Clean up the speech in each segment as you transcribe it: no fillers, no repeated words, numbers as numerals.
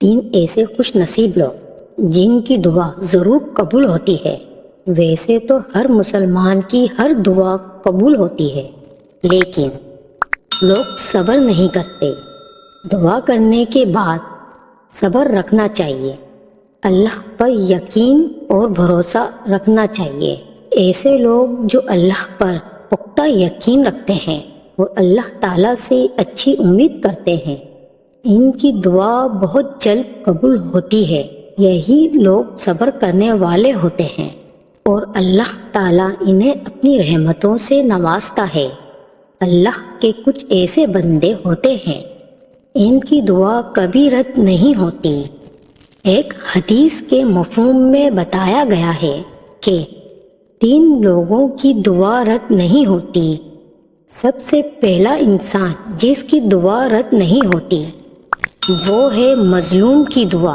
3 ایسے خوش نصیب لوگ جن کی دعا ضرور قبول ہوتی ہے۔ ویسے تو ہر مسلمان کی ہر دعا قبول ہوتی ہے، لیکن لوگ صبر نہیں کرتے۔ دعا کرنے کے بعد صبر رکھنا چاہیے، اللہ پر یقین اور بھروسہ رکھنا چاہیے۔ ایسے لوگ جو اللہ پر پختہ یقین رکھتے ہیں اور اللہ تعالیٰ سے اچھی امید کرتے ہیں، ان کی دعا بہت جلد قبول ہوتی ہے۔ یہی لوگ صبر کرنے والے ہوتے ہیں اور اللہ تعالیٰ انہیں اپنی رحمتوں سے نوازتا ہے۔ اللہ کے کچھ ایسے بندے ہوتے ہیں، ان کی دعا کبھی رد نہیں ہوتی۔ ایک حدیث کے مفہوم میں بتایا گیا ہے کہ 3 لوگوں کی دعا رد نہیں ہوتی۔ سب سے پہلا انسان جس کی دعا رد نہیں ہوتی وہ ہے مظلوم کی دعا۔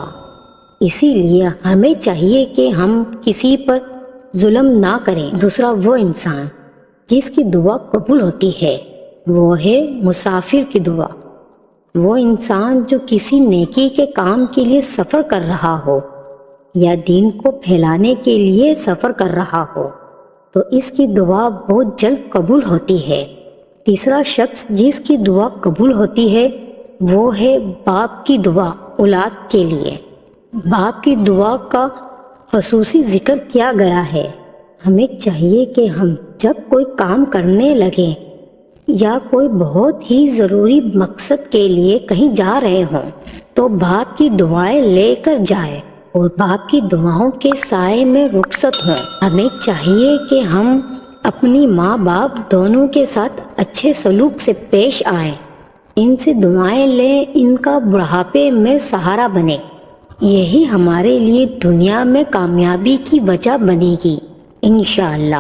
اسی لیے ہمیں چاہیے کہ ہم کسی پر ظلم نہ کریں۔ دوسرا وہ انسان جس کی دعا قبول ہوتی ہے وہ ہے مسافر کی دعا۔ وہ انسان جو کسی نیکی کے کام کے لیے سفر کر رہا ہو یا دین کو پھیلانے کے لیے سفر کر رہا ہو تو اس کی دعا بہت جلد قبول ہوتی ہے۔ تیسرا شخص جس کی دعا قبول ہوتی ہے وہ ہے باپ کی دعا اولاد کے لیے۔ باپ کی دعا کا خصوصی ذکر کیا گیا ہے۔ ہمیں چاہیے کہ ہم جب کوئی کام کرنے لگیں یا کوئی بہت ہی ضروری مقصد کے لیے کہیں جا رہے ہوں تو باپ کی دعائیں لے کر جائیں اور باپ کی دعاؤں کے سائے میں رخصت ہوں۔ ہمیں چاہیے کہ ہم اپنی ماں باپ دونوں کے ساتھ اچھے سلوک سے پیش آئیں، ان سے دعائیں لیں، ان کا بڑھاپے میں سہارا بنیں۔ یہی ہمارے لیے دنیا میں کامیابی کی وجہ بنے گی انشاءاللہ۔